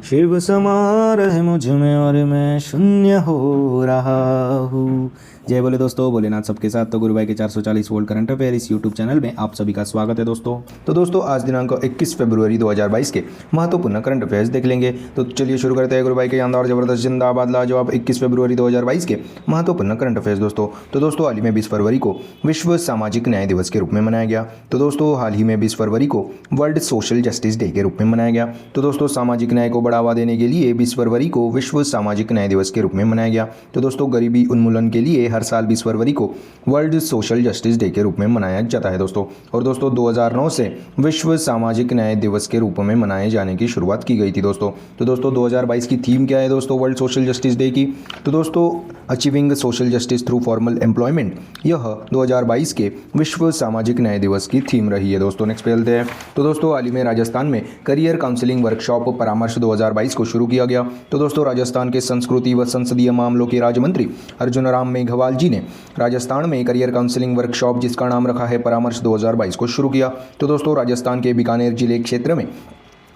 शिव समा रहे मुझ में और मैं शून्य हो रहा हूँ। जय बोले दोस्तों, भोलेनाथ सबके साथ। तो गुरु भाई के 440 वोल्ट करंट अफेयर इस यूट्यूब चैनल में आप सभी का स्वागत है दोस्तों। तो दोस्तों आज दिनांक 21 फरवरी 2022 के महत्वपूर्ण करंट अफेयर्स देख लेंगे। तो चलिए शुरू करते हैं गुरु भाई के शानदार जबरदस्त जिंदाबाद लाजवाब 21 फरवरी 2022 के महत्वपूर्ण करंट अफेयर्स दोस्तों। तो दोस्तों हाल ही में 20 फरवरी को विश्व सामाजिक न्याय दिवस के रूप में मनाया गया। तो दोस्तों हाल ही में 20 फरवरी को वर्ल्ड सोशल जस्टिस डे के रूप में मनाया गया। तो दोस्तों सामाजिक न्याय को बढ़ावा देने के लिए 20 फरवरी को विश्व सामाजिक न्याय दिवस के रूप में मनाया गया। तो दोस्तों गरीबी उन्मूलन के लिए हर साल 20 फरवरी को वर्ल्ड सोशल जस्टिस डे के रूप में मनाया जाता है दोस्तों। और दोस्तों 2009 से विश्व सामाजिक न्याय दिवस के रूप में मनाए जाने की शुरुआत की गई थी दोस्तों। तो दोस्तों 2022 की थीम क्या है दोस्तों वर्ल्ड सोशल जस्टिस डे की? तो दोस्तों achieving social justice through formal employment, यह 2022 के विश्व सामाजिक न्याय दिवस की थीम रही है दोस्तों। नेक्स्ट पे चलते हैं। तो दोस्तों हाल ही में राजस्थान में करियर काउंसलिंग वर्कशॉप परामर्श 2022 को शुरू किया गया। तो दोस्तों राजस्थान के संस्कृति व संसदीय मामलों के राज्य मंत्री अर्जुन राम मेघवाल जी ने राजस्थान में करियर काउंसलिंग वर्कशॉप, जिसका नाम रखा है परामर्श 2022 को शुरू किया। तो दोस्तों राजस्थान के बीकानेर जिले क्षेत्र में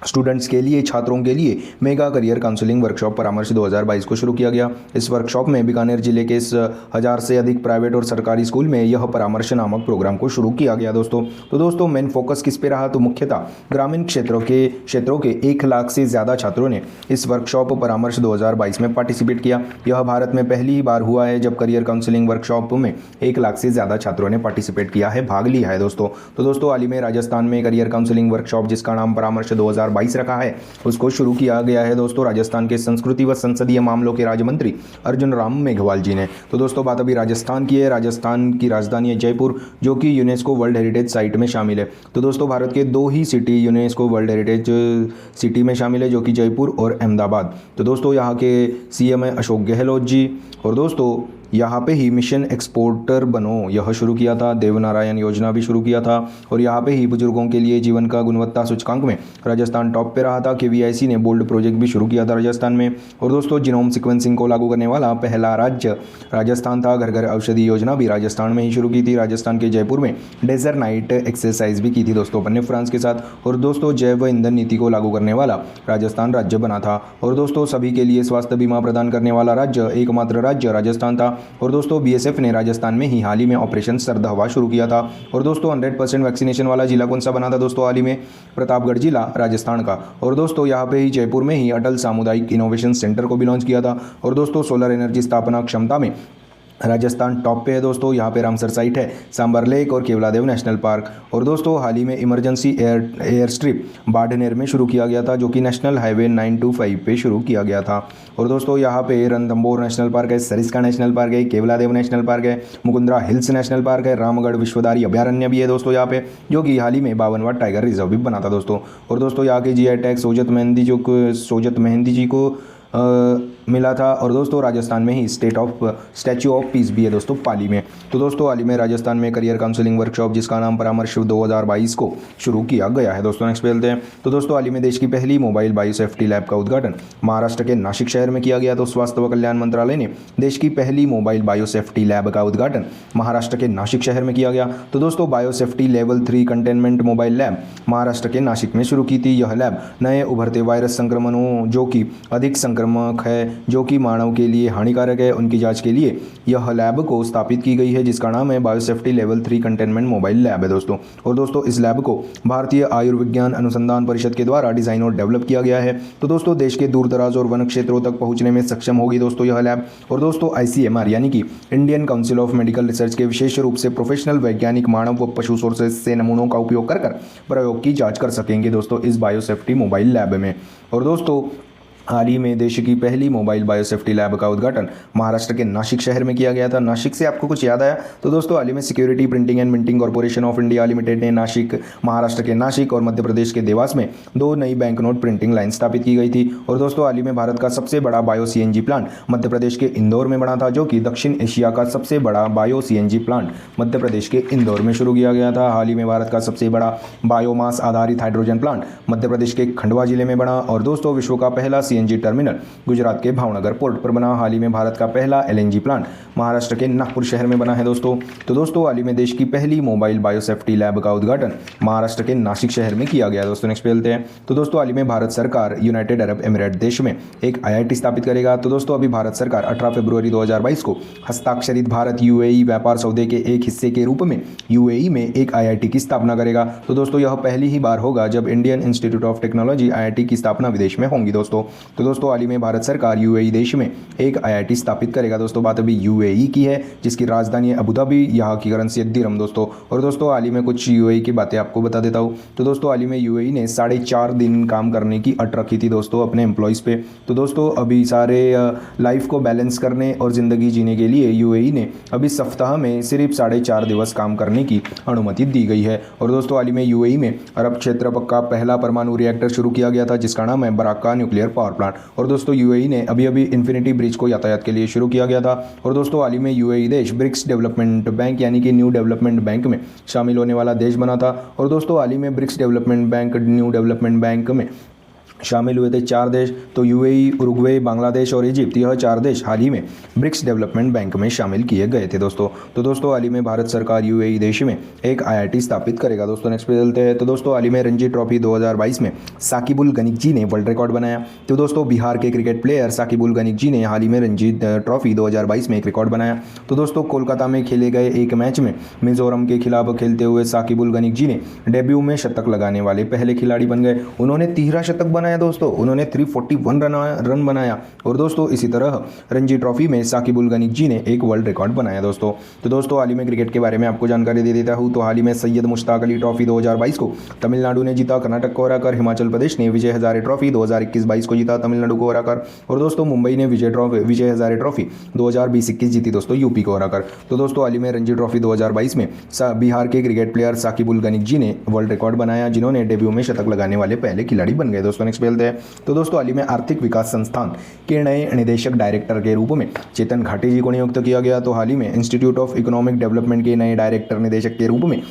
स्टूडेंट्स के लिए, छात्रों के लिए मेगा करियर काउंसलिंग वर्कशॉप परामर्श 2022 को शुरू किया गया। इस वर्कशॉप में बीकानेर जिले के 1000 से अधिक प्राइवेट और सरकारी स्कूल में यह परामर्श नामक प्रोग्राम को शुरू किया गया दोस्तों। तो दोस्तों मेन फोकस किस पे रहा? तो मुख्यतः ग्रामीण क्षेत्रों के 1 लाख से ज़्यादा छात्रों ने इस वर्कशॉप परामर्श 2022 में पार्टिसिपेट किया। यह भारत में पहली ही बार हुआ है जब करियर काउंसलिंग वर्कशॉप में 1 लाख से ज़्यादा छात्रों ने पार्टिसिपेट किया है, भाग लिया है दोस्तों। तो दोस्तों हाल ही में राजस्थान में करियर काउंसलिंग वर्कशॉप, जिसका नाम परामर्श 2022 रखा है, उसको शुरू किया गया है दोस्तों राजस्थान के संस्कृति व संसदीय मामलों के राज्य मंत्री अर्जुन राम मेघवाल जी ने। तो दोस्तों बात अभी राजस्थान की है। राजस्थान की राजधानी है जयपुर, जो कि यूनेस्को वर्ल्ड हेरिटेज साइट में शामिल है। तो दोस्तों भारत के 2 ही city UNESCO world heritage city में शामिल है, जो कि जयपुर और अहमदाबाद। तो दोस्तों यहाँ के सीएम है अशोक गहलोत जी। और दोस्तों यहाँ पे ही मिशन एक्सपोर्टर बनो यह शुरू किया था, देवनारायण योजना भी शुरू किया था। और यहाँ पे ही बुजुर्गों के लिए जीवन का गुणवत्ता सूचकांक में राजस्थान टॉप पे रहा था। केवीआईसी ने बोल्ड प्रोजेक्ट भी शुरू किया था राजस्थान में। और दोस्तों जीनोम सीक्वेंसिंग को लागू करने वाला पहला राज्य राजस्थान था। घर घर औषधि योजना भी राजस्थान में ही शुरू की थी। राजस्थान के जयपुर में डेजर्ट नाइट एक्सरसाइज भी की थी दोस्तों अपन ने फ्रांस के साथ। और दोस्तों जैव ईंधन नीति को लागू करने वाला राजस्थान राज्य बना था। और दोस्तों सभी के लिए स्वास्थ्य बीमा प्रदान करने वाला राज्य, एकमात्र राज्य राजस्थान था। और दोस्तों बीएसएफ ने राजस्थान में ही हाल ही में ऑपरेशन सर्द हवा शुरू किया था। और दोस्तों 100% वैक्सीनेशन वाला जिला कौन सा बना था दोस्तों हाल ही में? प्रतापगढ़ जिला राजस्थान का। और दोस्तों यहाँ पे ही जयपुर में ही अटल सामुदायिक इनोवेशन सेंटर को भी लॉन्च किया था। और दोस्तों सोलर एनर्जी स्थापना क्षमता में राजस्थान टॉप पे है दोस्तों। यहाँ पे रामसर साइट है, सांबर लेक और केवलादेव नेशनल पार्क। और दोस्तों हाल ही में इमरजेंसी एयर स्ट्रिप बाड़मेर में शुरू किया गया था, जो कि नेशनल हाईवे 925 पे शुरू किया गया था। और दोस्तों यहाँ पे रणथंभौर नेशनल पार्क है, सरिस्का नेशनल पार्क है, केवलादेव नेशनल पार्क है, मुकुंदरा हिल्स नेशनल पार्क है, रामगढ़ विश्वधारी अभयारण्य भी है दोस्तों यहाँ पे, जो कि हाल ही में 52वां टाइगर रिजर्व भी बना था दोस्तों। और दोस्तों यहाँ के जीआई टैग सोजत मेहंदी जी को मिला था। और दोस्तों राजस्थान में ही स्टैच्यू ऑफ पीस भी है दोस्तों पाली में। तो दोस्तों हाल ही में राजस्थान में करियर काउंसलिंग वर्कशॉप, जिसका नाम परामर्श 2022 को शुरू किया गया है दोस्तों। नेक्स्ट पे चलते हैं। तो दोस्तों हाल ही में देश की पहली मोबाइल बायोसेफ्टी लैब का उद्घाटन महाराष्ट्र के नासिक शहर में किया गया। तो स्वास्थ्य व कल्याण मंत्रालय ने देश की पहली मोबाइल बायोसेफ्टी लैब का उद्घाटन महाराष्ट्र के नासिक शहर में किया गया। तो दोस्तों biosafety level 3 containment mobile lab Maharashtra के नासिक में शुरू की थी। यह लैब नए उभरते वायरस संक्रमणों जो कि अधिक संक्रामक है, जो कि मानव के लिए हानिकारक है, उनकी जांच के लिए यह लैब को स्थापित की गई है, जिसका नाम है biosafety level 3 containment mobile lab है दोस्तों। और दोस्तों इस लैब को भारतीय आयुर्विज्ञान अनुसंधान परिषद के द्वारा डिजाइन और डेवलप किया गया है। तो दोस्तों देश के दूर दराज और वन क्षेत्रों तक पहुंचने में सक्षम होगी दोस्तों यह लैब। और दोस्तों ICMR यानी कि Indian council of medical research के विशेष रूप से प्रोफेशनल वैज्ञानिक मानव व पशु सोर्सेज से नमूनों का उपयोग कर प्रयोग की जाँच कर सकेंगे दोस्तों इस बायोसेफ्टी मोबाइल लैब में। और दोस्तों हाल ही में देश की पहली मोबाइल बायोसेफ्टी लैब का उद्घाटन महाराष्ट्र के नासिक शहर में किया गया था। नासिक से आपको कुछ याद आया? तो दोस्तों हाल ही में security printing and minting corporation of India limited ने महाराष्ट्र के नासिक और मध्य प्रदेश के देवास में 2 नई बैंक नोट प्रिंटिंग लाइन स्थापित की गई थी। और दोस्तों हाल ही में भारत का सबसे बड़ा bio CNG plant Madhya Pradesh के इंदौर में बना था, जो कि दक्षिण एशिया का सबसे बड़ा bio CNG plant Madhya Pradesh के इंदौर में शुरू किया गया था। हाल ही में भारत का सबसे बड़ा बायोमास आधारित हाइड्रोजन प्लांट मध्य प्रदेश के खंडवा जिले में बना। और दोस्तों विश्व का पहला सीएनजी टर्मिनल गुजरात के भावनगर पोर्ट पर बना। हाल ही में भारत का पहला एलएनजी प्लांट महाराष्ट्र के नागपुर शहर में बना है दोस्तों। तो दोस्तों हाल ही में देश की पहली मोबाइल बायोसेफ्टी लैब का उद्घाटन महाराष्ट्र के नासिक शहर में किया गया। दोस्तों नेक्स्ट पे चलते हैं। तो दोस्तों हाल ही में भारत सरकार यूनाइटेड अरब एमिरेट देश में एक आईआईटी स्थापित करेगा। तो दोस्तों अभी भारत सरकार 18 फरवरी 2022 को हस्ताक्षरित भारत यूएई व्यापार सौदे के एक हिस्से के रूप में यूएई में एक आईआईटी की स्थापना करेगा। तो दोस्तों यह पहली ही बार होगा जब Indian institute of technology IIT की स्थापना विदेश में होंगी दोस्तों। तो दोस्तों हाल ही में भारत सरकार यूएई देश में एक आईआईटी स्थापित करेगा। दोस्तों बात अभी यूएई की है जिसकी राजधानी है अबू धाबी, यहाँ की करेंसी है दिरहम दोस्तों। और दोस्तों हाल ही में कुछ यूएई की बातें आपको बता देता हूँ। तो दोस्तों हाल ही में यूएई ने 4.5 दिन काम करने की अट रखी थी दोस्तों अपने एम्प्लॉयज़ पे। तो दोस्तों अभी सारे लाइफ को बैलेंस करने और ज़िंदगी जीने के लिए यूएई ने अभी सप्ताह में सिर्फ 4.5 दिवस काम करने की अनुमति दी गई है। और दोस्तों हाल ही में यूएई में अरब क्षेत्र का पहला परमाणु रिएक्टर शुरू किया गया था जिसका नाम है बराका न्यूक्लियर पावर प्लांट। और दोस्तों यूएई ने अभी इन्फिनिटी ब्रिज को यातायात के लिए शुरू किया गया था। और दोस्तों हाल ही में यूएई देश ब्रिक्स डेवलपमेंट बैंक यानी कि न्यू डेवलपमेंट बैंक में शामिल होने वाला देश बना था। और दोस्तों हाल ही में BRICS development bank new development bank में शामिल हुए थे 4 देश। तो यूएई, उरुग्वे, बांग्लादेश और इजिप्ट, यह 4 देश हाल ही में ब्रिक्स डेवलपमेंट बैंक में शामिल किए गए थे दोस्तों। तो दोस्तों हाल ही में भारत सरकार यूएई देश में एक आईआईटी स्थापित करेगा। दोस्तों नेक्स्ट पे चलते हैं। तो दोस्तों हाल ही में रणजी ट्रॉफी 2022 में साकिबुल गनिक जी ने वर्ल्ड रिकॉर्ड बनाया। तो दोस्तों बिहार के क्रिकेट प्लेयर साकिबुल गनिक जी ने हाल ही में रणजी ट्रॉफी 2022 में एक रिकॉर्ड बनाया। तो दोस्तों कोलकाता में खेले गए एक मैच में मिजोरम के खिलाफ खेलते हुए साकिबुल गनिक जी ने डेब्यू में शतक लगाने वाले पहले खिलाड़ी बन गए। उन्होंने 13 शतक बनाया दोस्तों, उन्होंने 341 रन बनाया। और दोस्तों इसी तरह रणजी ट्रॉफी में साकिबुल गनिक जी ने एक वर्ल्ड रिकॉर्ड बनाया दोस्तों। तो दोस्तों हाल ही में क्रिकेट के बारे में आपको जानकारी दे देता हूं। तो हाल ही में सैयद मुश्ताक अली ट्रॉफी 2022 को तमिलनाडु ने जीता, कर्नाटक को हराकर। हिमाचल प्रदेश ने विजय हजारे ट्रॉफी 2021-22 को जीता, तमिलनाडु को हराकर। और दोस्तों मुंबई ने विजय हजारे ट्रॉफी 2020-21 जीती दोस्तों, यूपी को हराकर। तो दोस्तों हाल ही में रणजी ट्रॉफी 2022 में बिहार के क्रिकेट प्लेयर साकिबुल गनिक जी ने वर्ल्ड रिकॉर्ड बनाया जिन्होंने डेब्यू में शतक लगाने वाले पहले खिलाड़ी बन गए। दोस्तों नेक्स्ट खेलते हैं। तो दोस्तों हाल ही में आर्थिक विकास संस्थान के नए निदेशक डायरेक्टर के रूप में चेतन घाटी जी को नियुक्त किया गया। तो हाल ही में इंस्टीट्यूट ऑफ इकोनॉमिक डेवलपमेंट के नए डायरेक्टर निदेशक के रूप में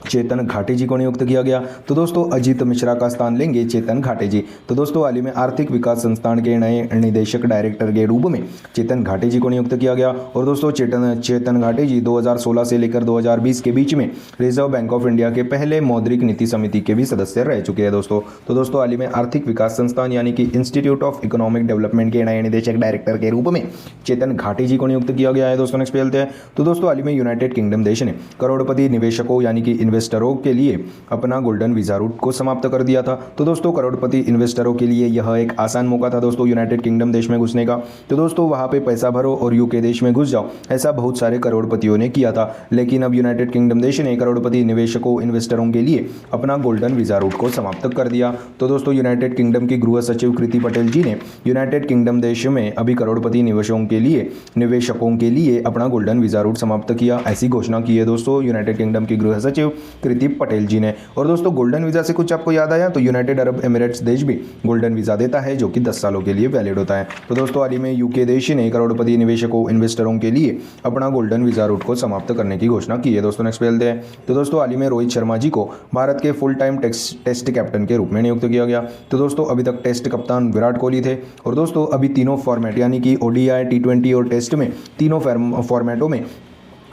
चेतन घाटी जी को नियुक्त किया गया। तो दोस्तों अजीत मिश्रा का स्थान लेंगे चेतन घाटी जी। तो दोस्तों हाल ही में आर्थिक विकास संस्थान के नए निदेशक डायरेक्टर के रूप में चेतन घाटी जी को नियुक्त किया गया। और दोस्तों चेतन घाटी जी 2016 से लेकर 2020 के बीच में रिजर्व बैंक ऑफ इंडिया के पहले मौद्रिक नीति समिति के भी सदस्य रह चुके हैं दोस्तों। तो दोस्तों हाल ही में आर्थिक विकास संस्थान यानी कि इंस्टीट्यूट ऑफ इकोनॉमिक डेवलपमेंट के नए निदेशक डायरेक्टर के रूप में चेतन घाटी जी को नियुक्त किया गया है। दोस्तों नेक्स्ट पे चलते हैं। तो दोस्तों हाल ही में यूनाइटेड किंगडम देश ने करोड़पति निवेशकों यानी कि इन्वेस्टरों के लिए अपना गोल्डन वीजा रूट को समाप्त कर दिया था। तो दोस्तों करोड़पति इन्वेस्टरों के लिए यह एक आसान मौका था दोस्तों यूनाइटेड किंगडम देश में घुसने का। तो दोस्तों वहां पे पैसा भरो और यूके देश में घुस जाओ, ऐसा बहुत सारे करोड़पतियों ने किया था। लेकिन अब यूनाइटेड किंगडम देश ने करोड़पति निवेशकों इन्वेस्टरों के लिए अपना गोल्डन वीजा रूट को समाप्त कर दिया। तो दोस्तों यूनाइटेड किंगडम की गृह सचिव कृति पटेल जी ने यूनाइटेड किंगडम देश में अभी करोड़पति निवेशकों के लिए अपना गोल्डन वीजा रूट समाप्त किया, ऐसी घोषणा की है दोस्तों यूनाइटेड किंगडम की गृह सचिव कृति पटेल जी ने। और दोस्तों गोल्डन वीजा से कुछ आपको याद आया तो यूनाइटेड अरब एमिरेट्स देश भी गोल्डन वीजा देता है जो कि 10 सालों के लिए वैलिड होता है। तो दोस्तों हाल ही में यूके देश ने करोड़पति निवेशकों इन्वेस्टरों के लिए अपना गोल्डन वीजा रूट को समाप्त करने की घोषणा की है। दोस्तों नेक्स्ट पे चलते हैं। तो दोस्तों हाल ही में रोहित शर्मा जी को भारत के फुल टाइम टेस्ट कैप्टन के रूप में नियुक्त किया गया। तो दोस्तों अभी तक टेस्ट कप्तान विराट कोहली थे। और दोस्तों अभी तीनों फॉर्मेट यानी कि ओडीआई, टी20 और टेस्ट में तीनों फॉर्मेटों में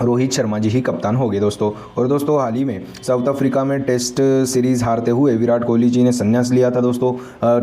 रोहित शर्मा जी ही कप्तान हो गए दोस्तों। और दोस्तों हाल ही में साउथ अफ्रीका में टेस्ट सीरीज हारते हुए विराट कोहली जी ने संन्यास लिया था दोस्तों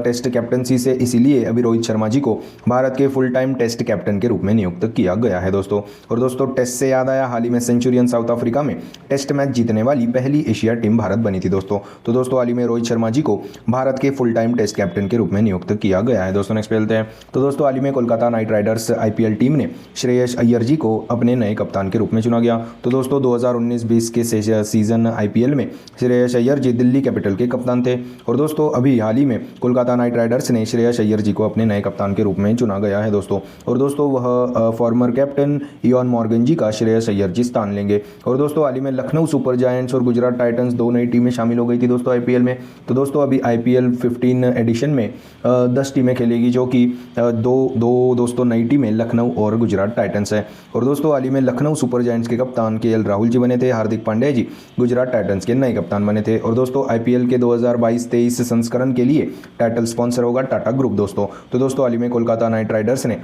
टेस्ट कैप्टनसी से, इसीलिए अभी रोहित शर्मा जी को भारत के फुल टाइम टेस्ट कैप्टन के रूप में नियुक्त किया गया है दोस्तों। और दोस्तों टेस्ट से याद आया, हाल ही में सेंचुरियन साउथ अफ्रीका में टेस्ट मैच जीतने वाली पहली एशिया टीम भारत बनी थी दोस्तों। तो दोस्तों हाल ही में रोहित शर्मा जी को भारत के फुल टाइम टेस्ट कैप्टन के रूप में नियुक्त किया गया है। दोस्तों नेक्स्ट पे चलते हैं। तो दोस्तों हाल ही में Kolkata night Riders IPL team ने श्रेयस अय्यर जी को अपने नए कप्तान के रूप में चुना गया। तो दोस्तों 2019-20 के सीजन आईपीएल में श्रेयस अय्यर जी दिल्ली कैपिटल के कप्तान थे। और दोस्तों अभी हाल ही में कोलकाता नाइट राइडर्स ने श्रेयस अय्यर जी को अपने नए कप्तान के रूप में चुना गया है दोस्तों। और दोस्तों वह फॉर्मर कैप्टन इयान मॉर्गन जी का श्रेयस अय्यर जी स्थान लेंगे। और दोस्तों हाल ही में लखनऊ सुपर जायंट्स और गुजरात टाइटंस 2 नई टीमें शामिल हो गई थी दोस्तों आईपीएल में। तो दोस्तों अभी आईपीएल 15 एडिशन में 10 टीमें खेलेगी, जो कि दो दोस्तों नई टीमें लखनऊ और गुजरात टाइटंस है। और दोस्तों हाल ही में लखनऊ सुपर जायंट्स के कप्तान केएल राहुल जी बने थे। हार्दिक पांड्या जी गुजरात टाइटंस के नए कप्तान बने थे। और दोस्तों आईपीएल के 2022-23 संस्करण के लिए टाइटल स्पॉन्सर होगा टाटा ग्रुप दोस्तों। तो दोस्तों हाल ही में कोलकाता नाइट राइडर्स ने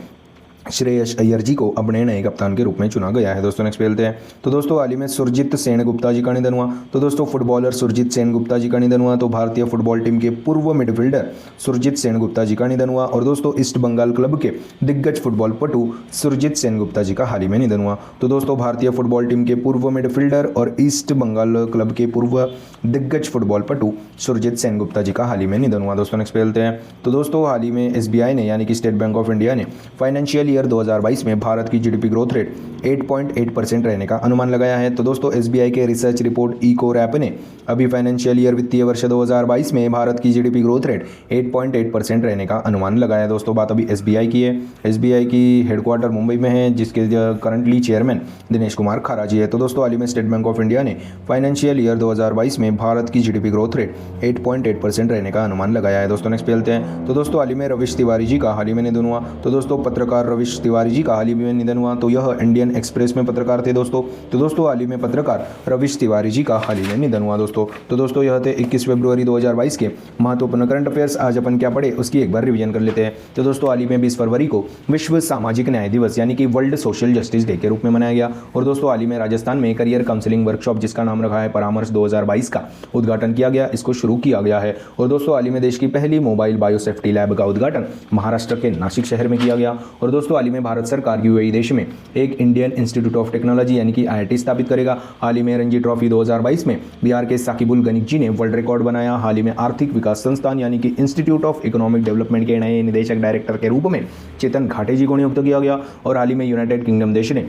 श्रेयस अय्यर जी को अपने नए कप्तान के रूप में चुना गया है दोस्तों। नेक्स्ट खेलते हैं। तो दोस्तों हाल ही में सुरजीत सेनगुप्ता जी का निधन हुआ। तो दोस्तों फुटबॉलर सुरजीत सेनगुप्ता जी का निधन हुआ। तो भारतीय फुटबॉल टीम के पूर्व मिडफील्डर सुरजीत सेनगुप्ता जी का निधन हुआ। और दोस्तों ईस्ट बंगाल क्लब के दिग्गज फुटबॉल पटु सुरजीत सेनगुप्ता जी का हाल ही में निधन हुआ। तो दोस्तों भारतीय फुटबॉल टीम के पूर्व मिडफील्डर और ईस्ट बंगाल क्लब के पूर्व दिग्गज फुटबॉल पटु सुरजीत सेनगुप्ता जी का हाल ही में निधन हुआ दोस्तों। नेक्स्ट खेलते हैं। तो दोस्तों हाल ही में एसबीआई ने यानी कि स्टेट बैंक ऑफ इंडिया ने फाइनेंशियल ईयर 2022 में भारत की जीडीपी ग्रोथ रेट 8.8% रहने का अनुमान लगाया है। तो दोस्तों एसबीआई के रिसर्च रिपोर्ट इकोरैप ने अभी फाइनेंशियल ईयर वित्तीय वर्ष 2022 में भारत की जीडीपी ग्रोथ रेट 8.8% रहने का अनुमान लगाया दोस्तों। बात अभी एसबीआई की है। एसबीआई की हेडक्वार्टर मुंबई में है, जिसके करंटली चेयरमैन दिनेश कुमार खारा जी है। तो दोस्तों हाल ही में स्टेट बैंक ऑफ इंडिया ने फाइनेंशियल ईयर 2022 में भारत की जीडीपी ग्रोथ रेट 8.8% रहने का अनुमान लगाया है दोस्तों। नेक्स्ट खेलते हैं। तो दोस्तों हाल ही में रविश तिवारी जी का हाल ही में निधन हुआ। तो दोस्तों पत्रकार रविश तिवारी जी का हाल ही में निधन हुआ। तो यह इंडियन एक्सप्रेस में पत्रकार थे दोस्तों। तो दोस्तों हाल ही में पत्रकार रविश तिवारी जी का हाल ही में निधन हुआ दोस्तों। तो दोस्तों यह थे 21 फरवरी 2022 के महत्वपूर्ण करंट अफेयर्स। आज अपन क्या पढ़े उसकी एक बार रिवीजन कर लेते हैं। तो दोस्तों हाल ही में 20 फरवरी को विश्व सामाजिक न्याय दिवस यानी कि वर्ल्ड सोशल जस्टिस डे के रूप में मनाया गया। और दोस्तों हाल ही में राजस्थान में करियर काउंसलिंग वर्कशॉप जिसका नाम रखा है परामर्श 2022 का उद्घाटन किया गया, इसको शुरू किया गया है। और दोस्तों हाल ही में देश की पहली मोबाइल बायोसेफ्टी लैब का उद्घाटन महाराष्ट्र के नासिक शहर में किया गया। और दोस्तों हाल ही में भारत सरकार यूएई देश में एक इंडियन इंस्टीट्यूट ऑफ टेक्नोलॉजी यानी कि आईआईटी स्थापित करेगा। हाल ही में रणजी ट्रॉफी 2022 में बिहार के साकिबुल गणिक जी ने वर्ल्ड रिकॉर्ड बनाया। हाल ही में आर्थिक विकास संस्थान यानी कि इंस्टीट्यूट ऑफ इकोनॉमिक डेवलपमेंट के नए निदेशक डायरेक्टर के रूप में चेतन घाटे जी को नियुक्त किया गया। और हाल ही में यूनाइटेड किंगडम देश ने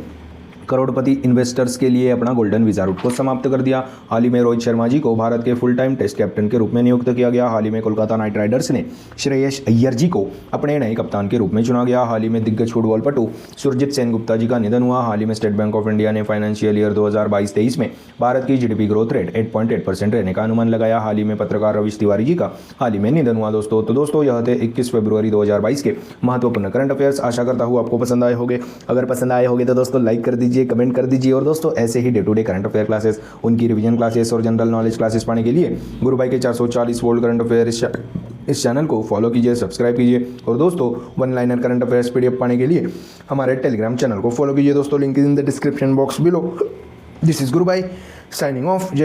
करोड़पति इन्वेस्टर्स के लिए अपना गोल्डन वीजा रूट को समाप्त कर दिया। हाल ही में रोहित शर्मा जी को भारत के फुल टाइम टेस्ट कैप्टन के रूप में नियुक्त किया गया। हाल ही में कोलकाता नाइट राइडर्स ने श्रेयस अय्यर जी को अपने नए कप्तान के रूप में चुना गया। हाल ही में दिग्गज फुटबॉल पटु सुरजीत सेनगुप्ता जी का निधन हुआ। हाल ही में स्टेट बैंक ऑफ इंडिया ने फाइनेंशियल ईयर 2022-23 में भारत की जीडीपी ग्रोथ रेट 8.8% रहने का अनुमान लगाया। हाल ही में पत्रकार रविश तिवारी जी का हाल ही में निधन हुआ दोस्तों। तो दोस्तों यह थे 21 फरवरी 2022 के महत्वपूर्ण करंट अफेयर्स। आशा करता हूँ आपको पसंद आए होंगे। अगर पसंद आए होंगे तो दोस्तों लाइक कर दीजिए, कमेंट कर दीजिए। और दोस्तों ऐसे ही day to day current affair classes, उनकी रिवीजन क्लासेस और जनरल नॉलेज क्लासेस पाने के लिए गुरु भाई के 440 वोल्ट करंट अफेयर इस चैनल को फॉलो कीजिए, सब्सक्राइब कीजिए। और दोस्तों one liner current affairs PDF पाने के लिए हमारे टेलीग्राम चैनल को फॉलो कीजिए दोस्तों। Link is in the description box below. This is गुरु भाई साइनिंग ऑफ।